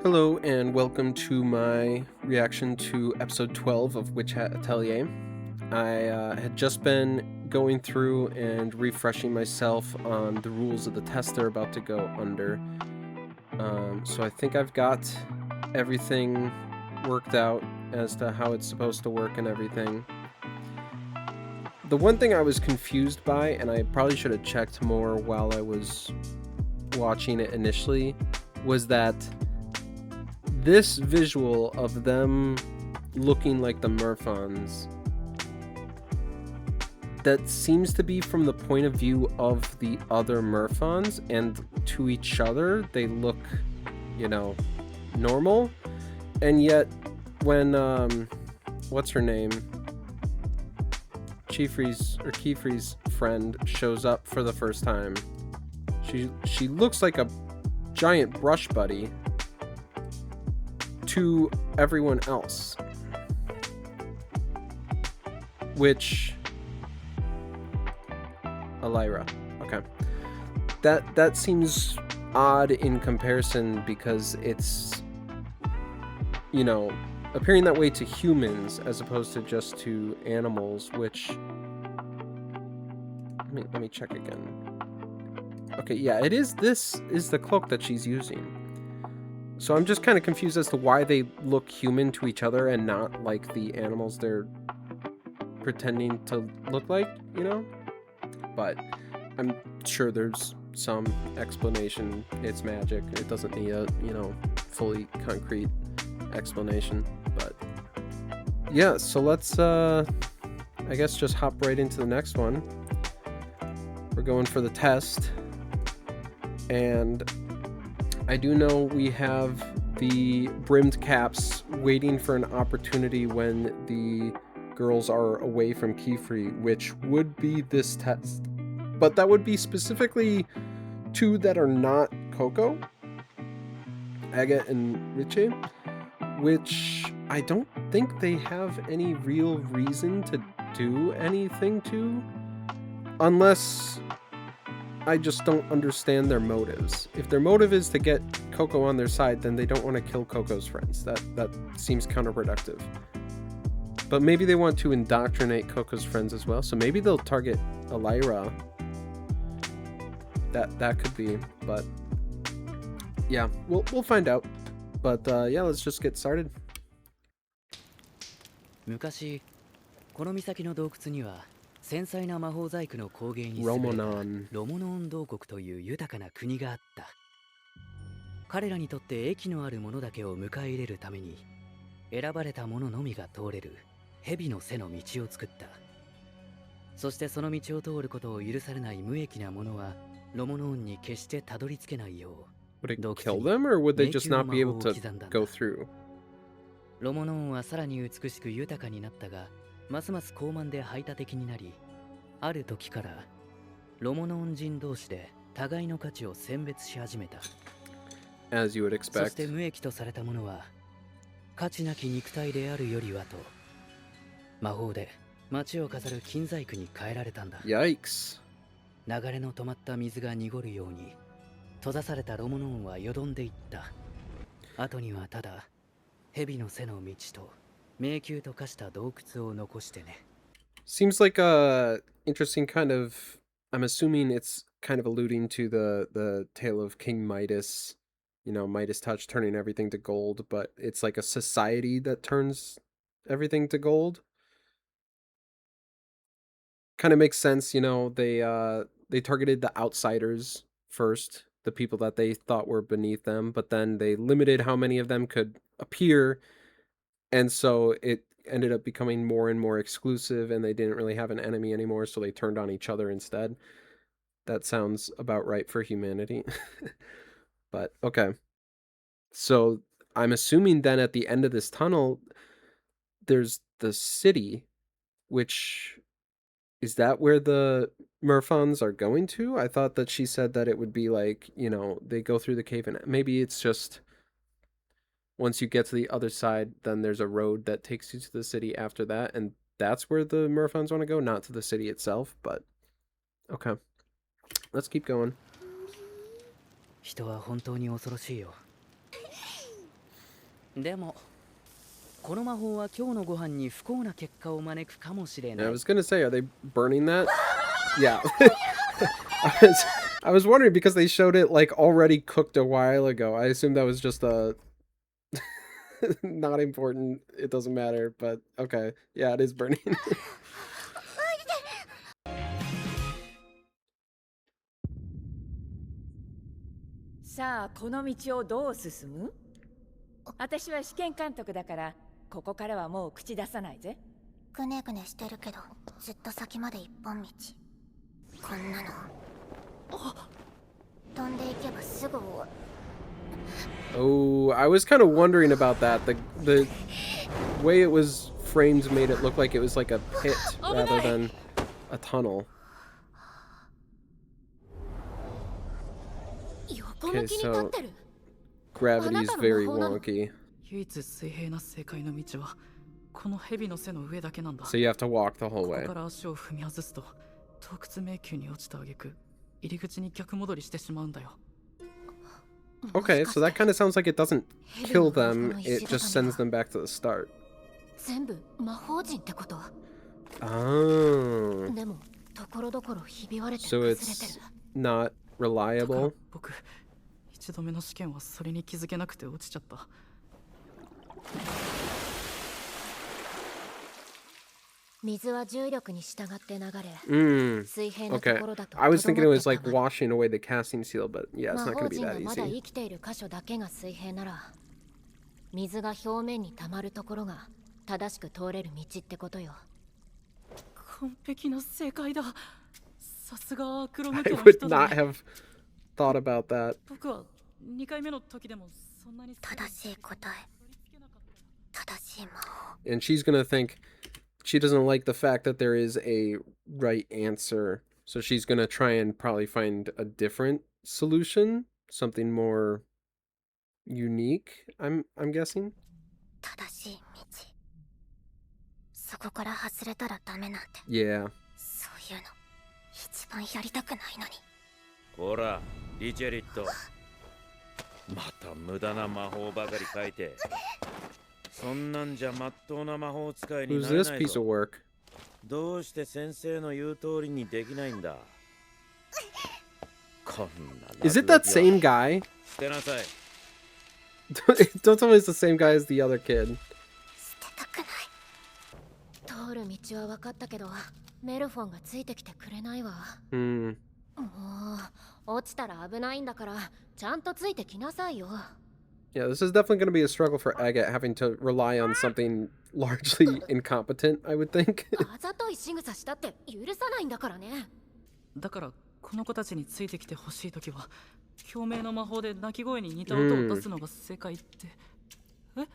Hello and welcome to my reaction to episode 12 of Witch Hat Atelier. I had just been going through and refreshing myself on the rules of the test they're about to go under. So I think I've got everything worked out as to how it's supposed to work and everything. The one thing I was confused by, and I probably should have checked more while I was watching it initially, was that this visual of them looking like the Murphons, that seems to be from the point of view of the other Murphons, and to each other they look, you know, normal. And yet when what's her name, Kiefer's friend shows up for the first time, she looks like a giant brush buddy to everyone else, which Alaria, okay, that seems odd in comparison because it's, you know, appearing that way to humans as opposed to just to animals, which let me check again. Okay, yeah, this is the cloak that she's using. So I'm just kind of confused as to why they look human to each other and not like the animals they're pretending to look like, you know? But I'm sure there's some explanation. It's magic. It doesn't need a, you know, fully concrete explanation. But yeah, so let's I guess just hop right into the next one. We're going for the test. And I do know we have the Brimmed Caps waiting for an opportunity when the girls are away from Kiefer, which would be this test. But that would be specifically two that are not Coco, Agott and Richeh, which I don't think they have any real reason to do anything to, unless I just don't understand their motives. If their motive is to get Coco on their side, then they don't want to kill Coco's friends. That seems counterproductive. But maybe they want to indoctrinate Coco's friends as well. So maybe they'll target Alaria. That could be. But yeah, we'll find out. But yeah, let's just get started. 昔この岬の洞窟には繊細な魔法細工の工芸に優れた Romonon ロモノン洞国という豊かな国があった。彼らにとって益のある者だけを迎え入れるために選ばれた者のみが通れる蛇の背の道を作った。そしてその道を通ることを許されない無益な者はロモノンに決してたどり着けないよう。 Would it kill them, or would they just not be able to go through? ロモノンはさらに美しく豊かになったが、ますます高慢で排他的になり、ある時からロモノン人同士で互いの価値を選別し始めた。 As you would そ expect. して無益とされたものは価値なき肉体であるよりはと魔法で街を飾る金細工に変えられたんだ。 Yikes. 流れの止まった水が濁るように閉ざされたロモノンはよどんでいった。後にはただ蛇の背の道と迷宮と化した洞窟を残してね。 Seems like a interesting kind of, I'm assuming it's kind of alluding to the tale of King Midas, you know, Midas touch turning everything to gold, but it's like a society that turns everything to gold. Kind of makes sense, you know, they targeted the outsiders first, the people that they thought were beneath them, but then they limited how many of them could appear, and so it ended up becoming more and more exclusive, and they didn't really have an enemy anymore, so they turned on each other instead. That sounds about right for humanity. But okay, so I'm assuming then at the end of this tunnel there's the city, which is that where the Murphons are going to? I thought that she said that it would be like, you know, they go through the cave and maybe it's just once you get to the other side, then there's a road that takes you to the city after that, and that's where the Murphons want to go, not to the city itself. But okay, let's keep going. 人は本当に恐ろしいよ。でもこの魔法は今日のご飯に不幸な結果を招くかもしれな I い。 was gonna say, are they burning that? Yeah. I was wondering because they showed it like already cooked a while ago. I assumed that was just a not important. It doesn't matter, but okay. Yeah, it is burning. さあこの道をどう進む？私は試験監督だからここからはもう口出さないぜ。くねくねしてるけどずっと先まで一本道。こんなの飛んでいけばすぐ終わる。 Oh, I was kind of wondering about that. The way it was framed made it look like it was like a pit rather than a tunnel. Okay, so gravity is very wonky. 唯一水平な正解の道はこの蛇の背の上だけなんだ。 So you have to walk the whole こ way. こから足を踏み外すと洞窟迷宮に落ちた挙句入り口に逆戻りしてしまうんだよ。 Okay, so that kind of sounds like it doesn't kill them, it just sends them back to the start. 全部魔法陣ってこと？ Oh. でもところどころひび割れて So 崩れ it's てる。 not だから reliable. 僕一度目の試験はそれに気づけなくて落ちちゃった。 水は重力に従って流れ、 Mm. 水平なと Okay. ころだと I was thinking it was like とどまって washing away the casting seal, but yeah, た it's ま not 魔 going 法 to be 陣が that まだ easy. 生きている箇所だけが水平なら、水が表面に溜まるところが正しく通れる道ってことよ。完璧な正解だ。さすが黒 I 抜けの would 人だ not ね。 have thought about that. 僕は2回目の時でもそんなに正しい答え、正しい魔法。 And she's going to think she doesn't like the fact that there is a right answer. So she's going to try and probably find a different solution, something more unique, I'm guessing. 正しい道。そこから外れたらダメなんて。 Yeah. そういうの一番やりたくないのに。ほら、リチェリット。また無駄な魔法ばかり書いて。そんなんじゃまっとうな魔法使いに Who's なれ this ない piece ぞ。 of work? どうして先生の言う通りにできないんだ。こんな Is it that same guy? 捨てなさい。 Don't tell me it's the same guy as the other kid. 捨てたくない。通る道は分かったけど、メルフォンがついてきてくれないわ。 Hmm. もう落ちたら危ないんだからちゃんとついてきなさいよ。 Yeah, this is definitely going to be a struggle for Agott having to rely on something largely incompetent, I would think. あざとい仕草したって許さないんだからね。だからこの子たちについてきてほしいときは表明の魔法で鳴き声に似た音を出すのが正解って。え？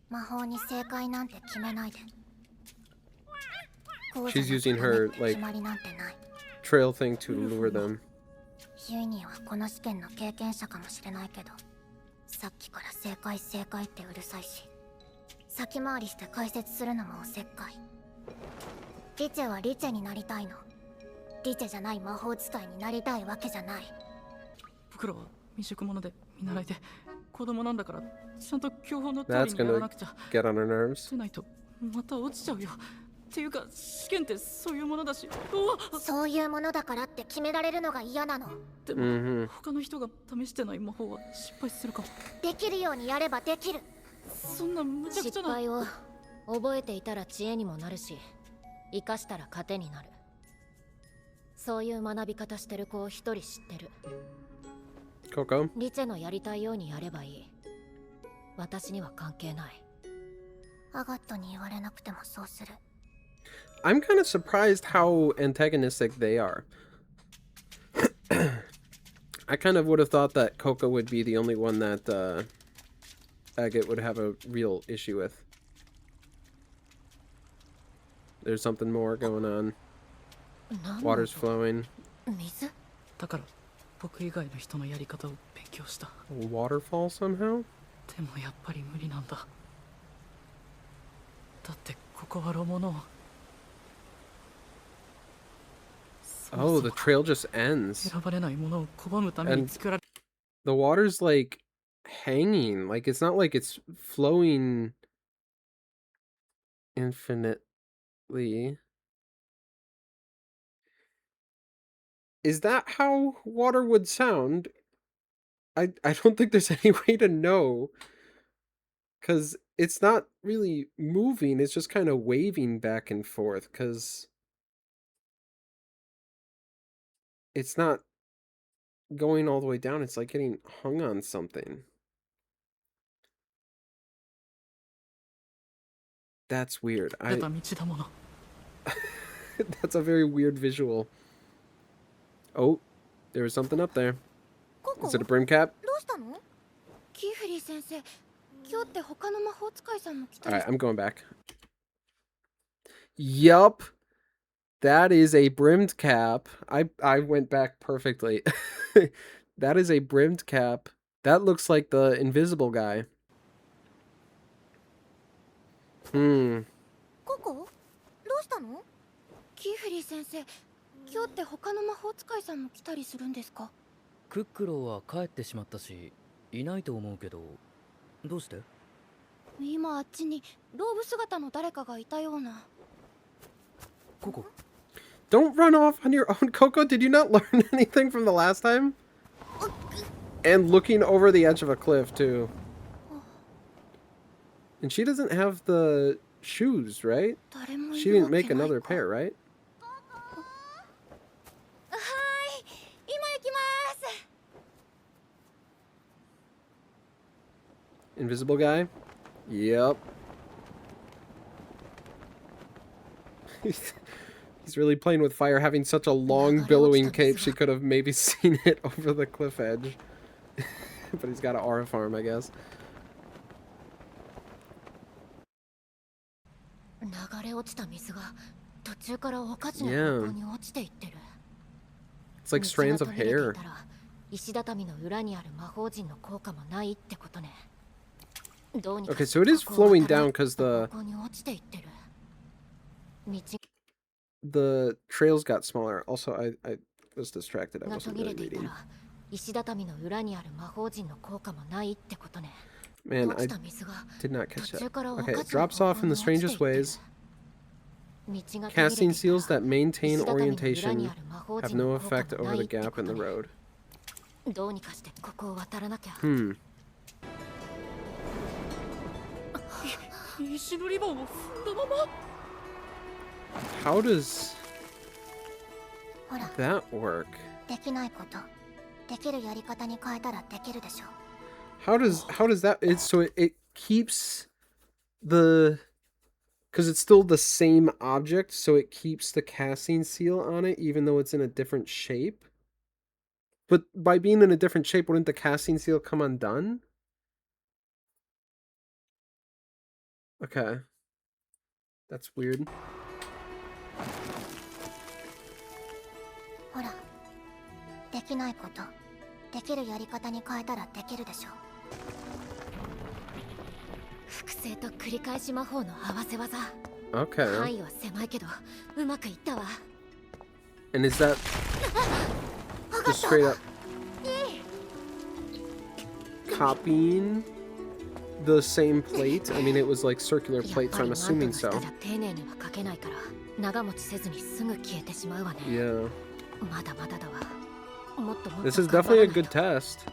魔法に正解なんて決めないで。 She's using her, 決 like, まりなんてない。 trail thing to lure them. ユイニはこの試験の経験者かもしれないけど、さっきから正解正解ってうるさいし、先回りして解説するのもおせっかい。リチェはリチェになりたいの。リチェじゃない魔法使いになりたいわけじゃない。僕らは未熟者で見習いで子供なんだからちゃんと教法の通り That's にやら gonna なくちゃ。 get on her nerves. でないとまた落ちちゃうよ。っていうか試験ってそういうものだし。うわっ。そういうものだからって決められるのが嫌なの。でも、Mhm. 他の人が試してない魔法は失敗するかも。できるようにやればできる。そんな無茶苦茶な。失敗を覚えていたら知恵にもなるし、生かしたら糧になる。そういう学び方してる子を一人知ってる。 Coco? リチェのやりたいようにやればいい。私には関係ない。アガットに言われなくてもそうする。 I'm kind of surprised how antagonistic they are. I kind of would have thought that Coco would be the only one that Agott would have a real issue with. There's something more going on. Water's flowing. 水？だから僕以外の人のやり方を勉強した。 Waterfall somehow? でもやっぱり無理なんだ。だってここはロモノン。 Oh, the trail just ends. 選ばれないものを拒むために作られ。the water's like hanging. Like it's not like it's flowing infinitely. Is that how water would sound? I don't think there's any way to know. Because it's not really moving, it's just kind of waving back and forth, because it's not going all the way down, it's like getting hung on something. That's weird. That's a very weird visual. Oh, there was something up there. Is it a brim cap? Alright, I'm going back. Yup. That is a brimmed cap. I went back perfectly. That is a brimmed cap. That looks like the invisible guy. Hmm.クックローは帰ってしまったし、いないと思うけど、どうして？今あっちにローブ姿の誰かがいたような。ここ。Don't run off on your own, Coco. Did you not learn anything from the last time? And looking over the edge of a cliff, too. And she doesn't have the shoes, right? She didn't make another pair, right? Invisible guy? Yep. He's really playing with fire, having such a long billowing cape. She could have maybe seen it over the cliff edge. But he's got an aura farm, I guess. Yeah. It's like strands of hair. Okay, so it is flowing down because the trails got smaller. Also, I was distracted. I wasn't really reading. Man, I did not catch that. Okay, it drops off in the strangest ways. Casting seals that maintain orientation have no effect over the gap in the road. Hmm. How does that work? How does that, it keeps the, because it's still the same object, so it keeps the casting seal on it even though it's in a different shape? But by being in a different shape, wouldn't the casting seal come undone? Okay. That's weird. Okay. And is that just straight up copying the same plate? I mean, it was like circular plate, so I'm assuming so. Yeah. This is definitely a good test.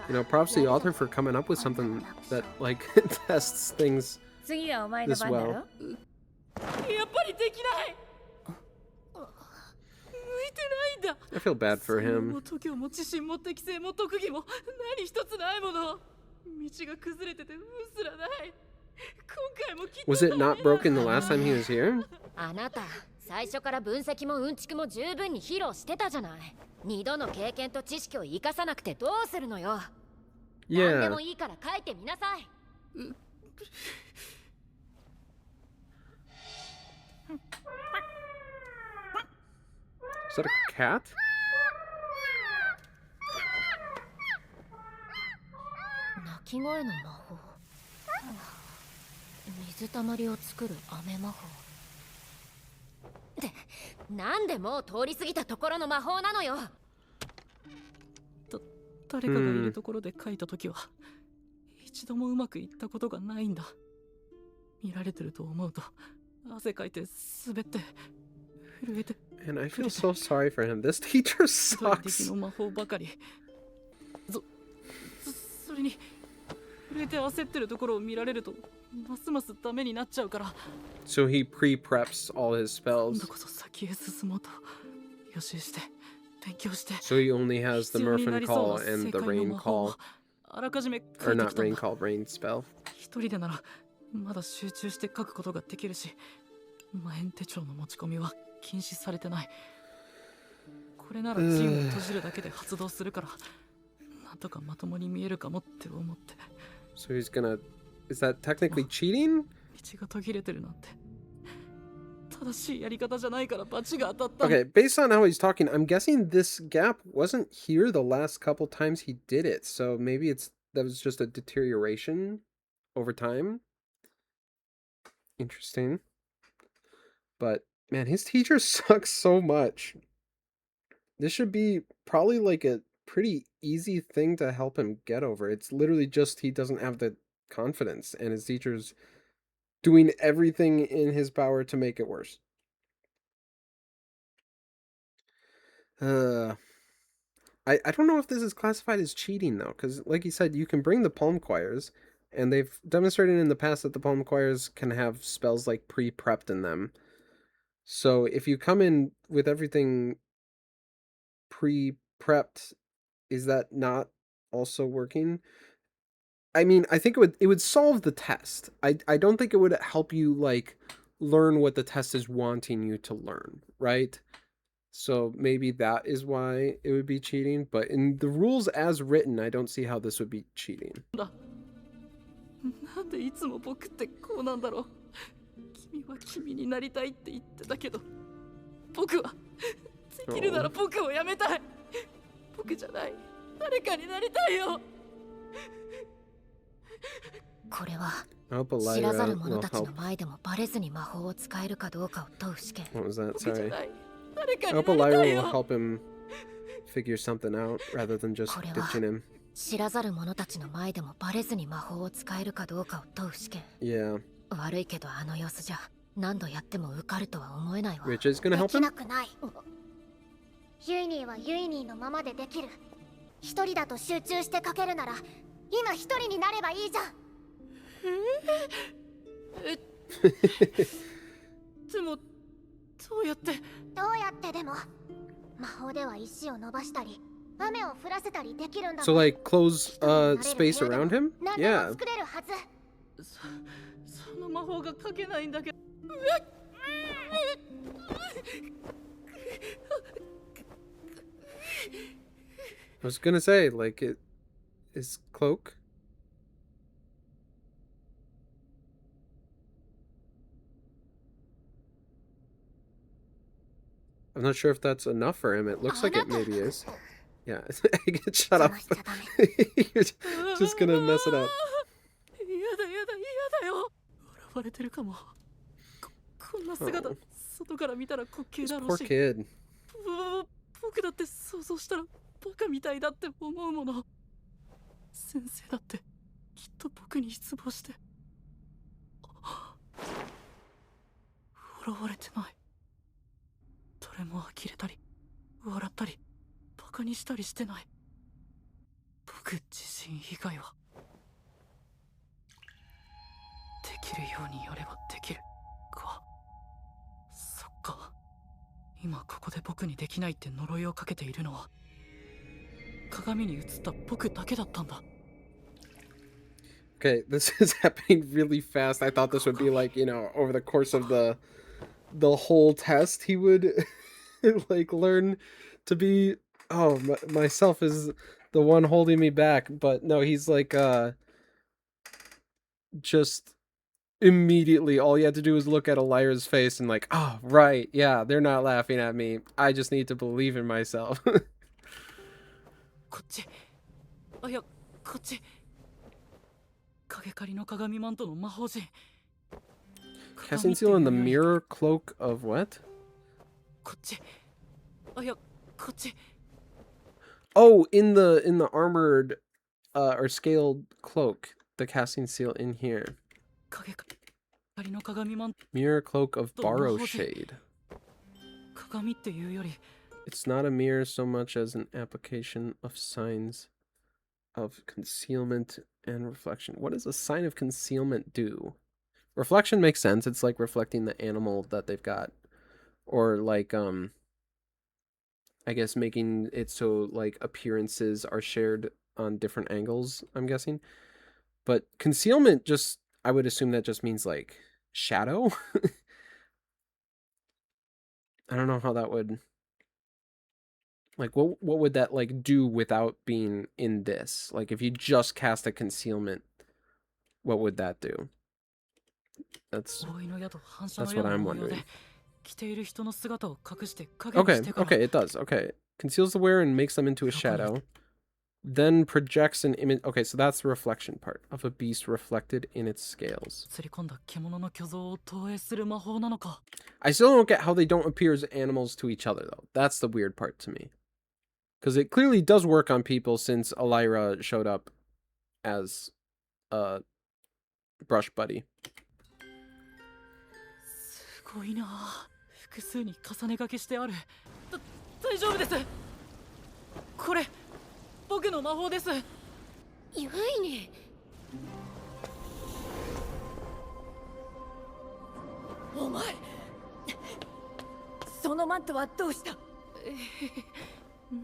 You know, props to the author for coming up with something that, like, tests things this well. I feel bad for him. Was it not broken the last time he was here? Yeah. Is that a cat? 誰かがいるところで書いたときは一度もうまくいったことがないんだ。見られてると思うと汗かいて滑って震えて。 And I feel so sorry for him. This teacher ひどい敵 sucks. の魔法ばかり。それに震えて焦ってるところを見られるとますますダメになっちゃうから。 So he pre-preps all his 今 spells. 度こそ先へ進もうと予習して勉強して。 So he only has the 必要にな Merfolk りそう Call な and 世 the 界の Rain 魔法を Call. あらかじめ書 Or いて not きたん Rain だ。 Call, Rain Spell. 一人でならまだ集中して書くことができるし、魔変手帳の持ち込みは禁止されてない。これなら陣を閉じるだけで発動するから、なんとかまともに見えるかもって思って。 So he's gonna... Is that technically cheating? 道が途切れてるなんて正しいやり方じゃないからバチが当たった。 Okay, based on how he's talking, I'm guessing this gap wasn't here the last couple times he did it. So maybe that was just a deterioration over time. Interesting. But man, his teacher sucks so much. This should be probably like a pretty easy thing to help him get over. It's literally just he doesn't have the confidence, and his teacher's doing everything in his power to make it worse. I don't know if this is classified as cheating though, because like you said, you can bring the palm choirs, and they've demonstrated in the past that the palm choirs can have spells like pre-prepped in them. So if you come in with everything pre-prepped, is that not also working? I mean, I think it would solve the test. I don't think it would help you like learn what the test is wanting you to learn, right? So maybe that is why it would be cheating, but in the rules as written, I don't see how this would be cheating. なんでいつも僕ってこうなんだろう。君は君になりたいって言ってたけど、僕はできるなら僕をやめたい。僕じゃない、誰かになりたいよ。これは I hope 知らざる Alaria 者 will たちの help. 前でもバレずに魔法を使えるかどうかを問う試験。 What was that? 僕じゃ Sorry. ない、誰か I に hope なりた Alaria い will よ。 help him figure something out rather than just これは ditching him. 知らざる者たちの前でもバレずに魔法を使えるかどうかを問う試験。 Yeah. 悪いけどあの様子じゃ何度やっても受かるとは思えないわ。 Richie's gonna で help き him? なくない。ユイニーはユイニーのままでできる。一人だと集中して書けるなら今一人になればいいじゃん。でもどうやって。どうやってでも魔法では石を伸ばしたり雨を降らせたりできるんだ。 So like close space around him? 何で Yeah. も作れるはず。その魔法が書けないんだけど。 I was gonna say, like, his cloak. I'm not sure if that's enough for him. It looks like it maybe is. Yeah, shut up. You're just gonna mess it up. やだやだやだよ。笑われてるかも。こんな姿、外から見たら滑稽だろう Poor し。 kid. 僕だって想像したらバカみたいだって思うもの。先生だってきっと僕に失望して。笑われてない。誰も呆れたり笑ったりバカにしたりしてない。僕自身以外はできるようにやればできるか。そっか。今ここで僕にできないって呪いをかけているのは鏡に映った僕だけだったんだ。 Okay, this is happening really fast. I thought this would be like, you know, over the course of the whole test, he would like learn to be, oh, myself is the one holding me back. But no, he's like, just immediately all you had to do was look at Alaria's face and like, oh, right, yeah, they're not laughing at me. I just need to believe in myself. こっち。あ、いや、こっち。影狩りの鏡マントの魔法陣。 Casting seal in the mirror cloak of what? こっち。あ、いや、こっち。Oh, in the armored or scaled cloak, the casting seal in here. 光の鏡マン Mirror cloak of と魔 borrow 法陣 shade. 鏡っていうより It's not a mirror so much as an application of signs of concealment and reflection. What does a sign of concealment do? Reflection makes sense. It's like reflecting the animal that they've got. Or like I guess making it so like appearances are shared on different angles, I'm guessing. But concealment just, I would assume that just means like shadow. I don't know how that would, like what would that like do without being in this? Like if you just cast a concealment, what would that do? That's ボーイの矢と反射 that's の矢 what の I'm 模様で wondering. 着ている人の姿を隠して影に Okay, してから okay, it does. Okay. Conceals the wearer and makes them into a shadow. Then projects an image. Okay, so that's the reflection part of a beast reflected in its scales. 釣り込んだ獣の巨像を投影する魔法なのか I still don't get how they don't appear as animals to each other, though. That's the weird part to me. Because it clearly does work on people since Alaria showed up as a brush buddy. すごいな複数に重ね掛けしてある大丈夫ですこれ僕の魔法ですユイニお前そのマントはどうした？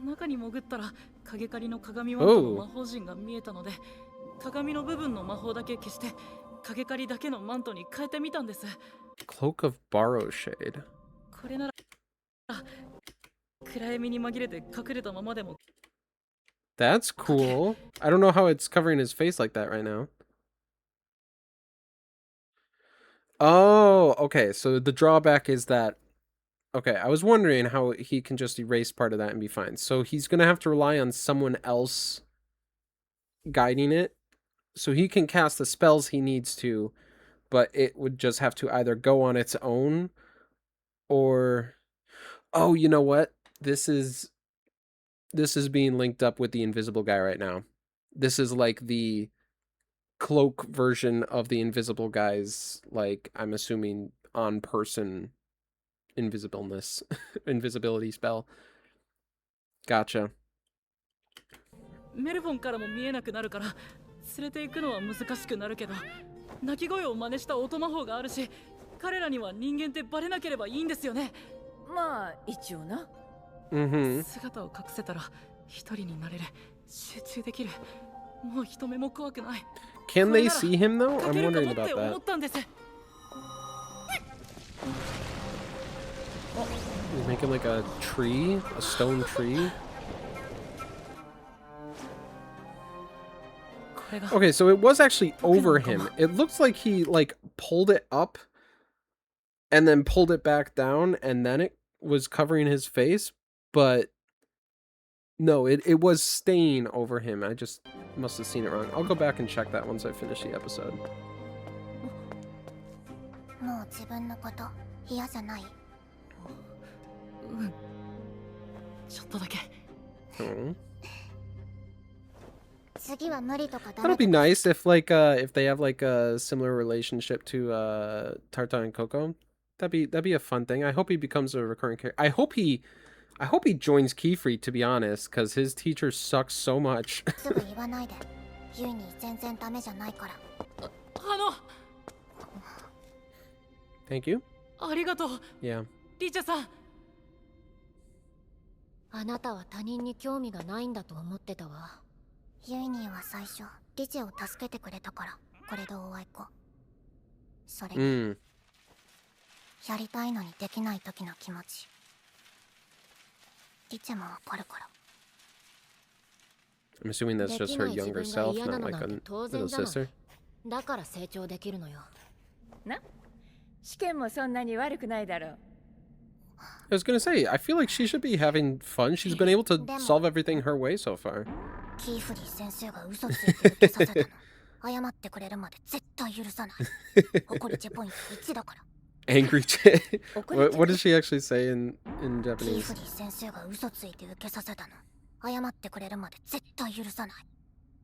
中に潜ったら影狩りの鏡マントの魔法陣が見えたので鏡の部分の魔法だけ消して影狩りだけのマントに変えてみたんです Cloak of borrow shade. これなら暗闇に紛れて隠れたままでも That's cool. I don't know how it's covering his face like that right now. Oh, okay. So the drawback is that... Okay, I was wondering how he can just erase part of that and be fine. So he's going to have to rely on someone else guiding it. So he can cast the spells he needs to, but it would just have to either go on its own or... Oh, you know what? This is being linked up with the invisible guy right now. This is like the cloak version of the invisible guy's, like, I'm assuming on-person invisibility spell. Gotcha. メルフォンからも見えなくなるから連れて行くのは難しくなるけど鳴き声を真似した音魔法があるし彼らには人間ってバレなければいいんですよねまあ一応な。姿を隠せたら一人になれる集中できるもう人目も怖くない Can they see him though? I'm wondering about that. 思ったんです He's making like a tree, a stone tree. Okay, so it was actually over him. It looks like he like pulled it up and then pulled it back down and then it was covering his face, but no, it was staying over him. I just must have seen it wrong. I'll go back and check that once I finish the episode. もう自分のこと嫌じゃないうんちょっとだけ Oh. 次は無理とかダ That'll メ be nice if like if they have like a similar relationship to Tartar and Coco. That'd be a fun thing. I hope he becomes a recurring character. I hope he joins Keyfree, to be honest, because his teacher sucks so much. すぐ言わないでユイニ全然ダメじゃないから Thank you. ありがとう Yeah. リチャさんあなたは他人に興味がないんだと思ってたわユイニは最初リチェを助けてくれたからこれでおあいこそれにやりたいのにできない時の気持ちリチェもわかるから I'm assuming that's just her younger self, not like a little sister. だから成長できるのよな試験もそんなに悪くないだろう I was gonna say, I feel like she should be having fun. She's been able to solve everything her way so far. キーフリー先生が嘘ついて受けさせたの謝ってくれるまで絶対許さない誇りチェポイント1だから Angry Jay. What does she actually say in キー Japanese? フリー先生が嘘ついて受けさせたの謝ってくれるまで絶対許さない。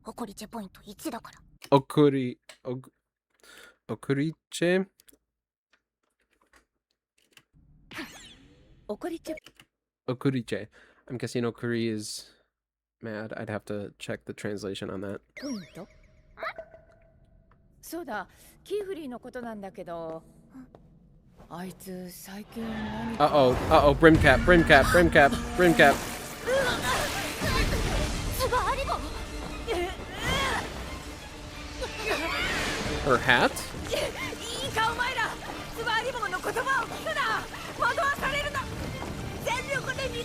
怒りチェポイント1だから。Okuriche? 怒りちゃ Okuriche. I'm guessing Okuri is mad. I'd have to check the translation on that. ポイントそうだ、キーフリーのことなんだけど、あいつ最近何か Uh-oh, Brimmed Cap, Brimmed Cap, Brimmed Cap, Brimmed Cap. スバーリボ Her hat? いいかお前ら、スバーリボンの言葉を聞くな。惑わされるな。全力で逃げる。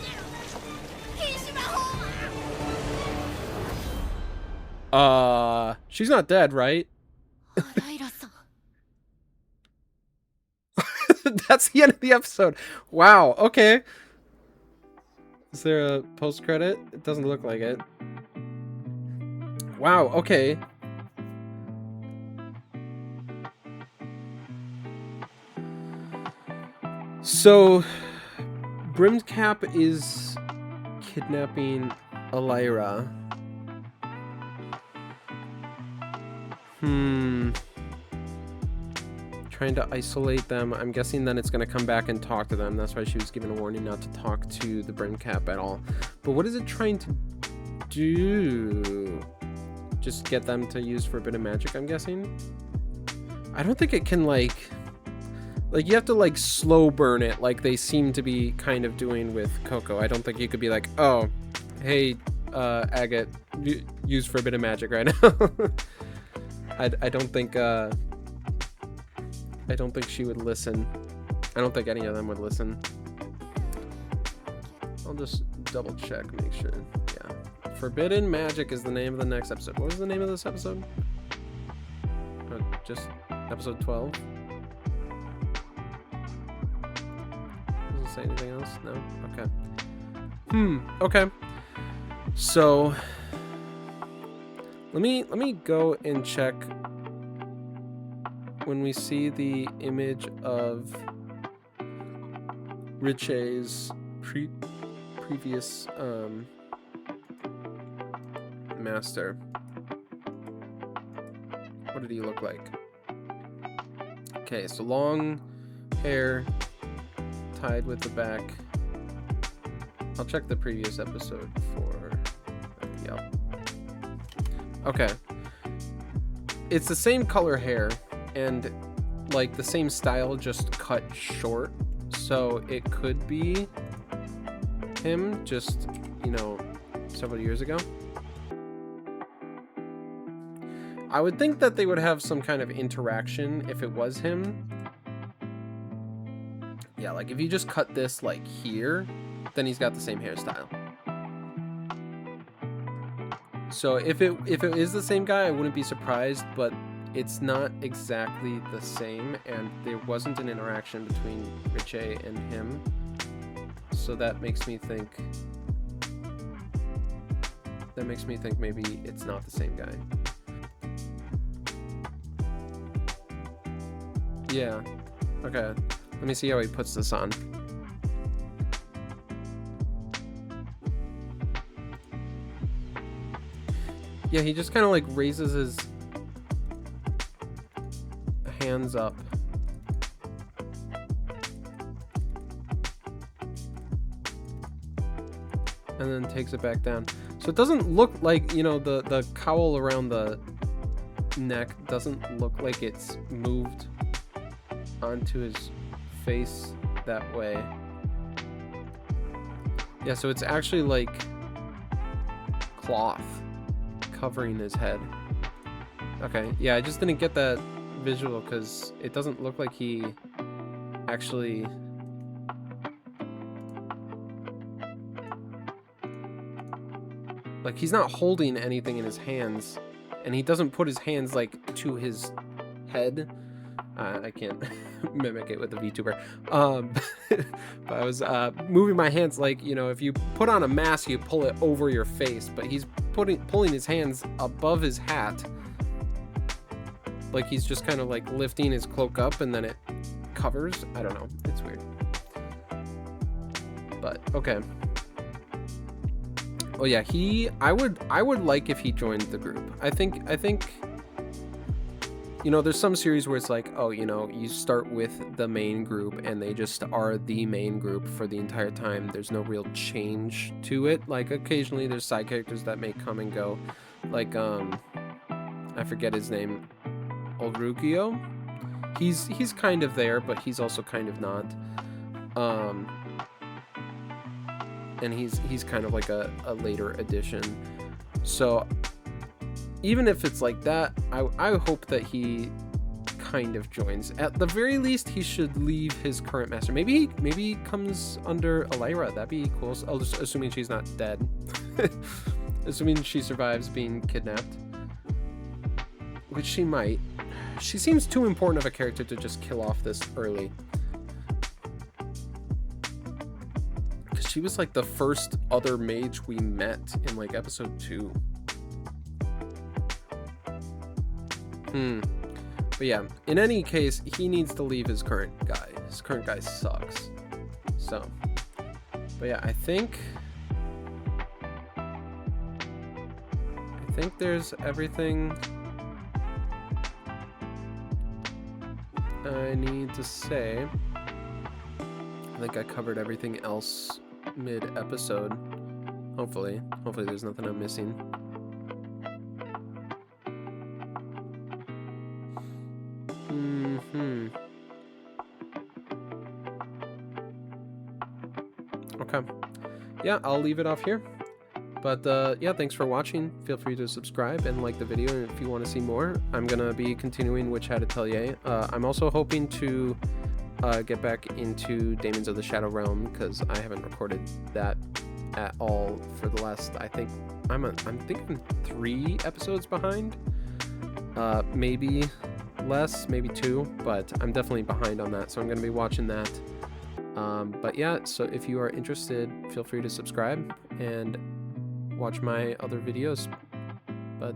禁止魔法。 She's not dead, right? アライラさん That's the end of the episode. Wow, okay. Is there a post-credit? It doesn't look like it. Wow, okay. So, Brimmed Cap is kidnapping Alaria. Trying to isolate them. I'm guessing then it's going to come back and talk to them. That's why she was given a warning not to talk to the Brimmed Cap at all. But what is it trying to do? Just get them to use for a bit of magic, I'm guessing? I don't think it can, like you have to, like, slow burn it like they seem to be kind of doing with Coco. I don't think you could be like, oh, hey, Agott, use for a bit of magic right now. I don't think she would listen. I don't think any of them would listen. I'll just double check, make sure. Yeah. Forbidden Magic is the name of the next episode. What was the name of this episode? Just episode 12? Doesn't say anything else? No? Okay. Okay. So let me go and check when we see the image of Richeh's previous master. What did he look like? Okay, so long hair tied with the back. I'll check the previous episode for... Yep. Okay. It's the same color hair and like the same style, just cut short. So it could be him just, you know, several years ago. I would think that they would have some kind of interaction if it was him. Yeah, like if you just cut this like here, then he's got the same hairstyle. So if it is the same guy, I wouldn't be surprised, but it's not exactly the same, and there wasn't an interaction between Richeh and him. So that makes me think maybe it's not the same guy. Yeah. Okay. Let me see how he puts this on. Yeah, he just kind of like raises his hands up. And then takes it back down. So it doesn't look like, you know, the cowl around the neck doesn't look like it's moved onto his face that way. Yeah, so it's actually like cloth covering his head. Okay, yeah, I just didn't get that visual because it doesn't look like he actually like he's not holding anything in his hands, and he doesn't put his hands like to his head. I can't mimic it with the Vtuber. But I was moving my hands like, you know, if you put on a mask, you pull it over your face, but he's pulling his hands above his hat. Like he's just kind of like lifting his cloak up and then it covers. I don't know. It's weird. But okay. Oh yeah, I would like if he joined the group. I think you know, there's some series where it's like, oh, you know, you start with the main group and they just are the main group for the entire time. There's no real change to it. Like occasionally there's side characters that may come and go. Like I forget his name. Ulrugio. He's kind of there, but he's also kind of not. And he's kind of like a later addition. So even if it's like that, I hope that he kind of joins. At the very least, he should leave his current master. Maybe he comes under Alaria. That'd be cool. Assuming she's not dead. Assuming she survives being kidnapped. Which she might. She seems too important of a character to just kill off this early. Because she was like the first other mage we met in like episode 2. But yeah, in any case, he needs to leave his current guy. His current guy sucks. So, but yeah, I think there's everything I need to say. I think I covered everything else mid-episode. Hopefully there's nothing I'm missing. Okay. Yeah, I'll leave it off here. But yeah, thanks for watching. Feel free to subscribe and like the video, and if you want to see more, I'm gonna be continuing Witch Hat Atelier. I'm also hoping to get back into Demons of the Shadow Realm, because I haven't recorded that at all for the last, I think I'm thinking 3 episodes behind. Maybe less, maybe 2, but I'm definitely behind on that, so I'm gonna be watching that. But yeah, so if you are interested, feel free to subscribe and watch my other videos. But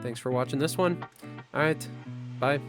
thanks for watching this one. All right, bye.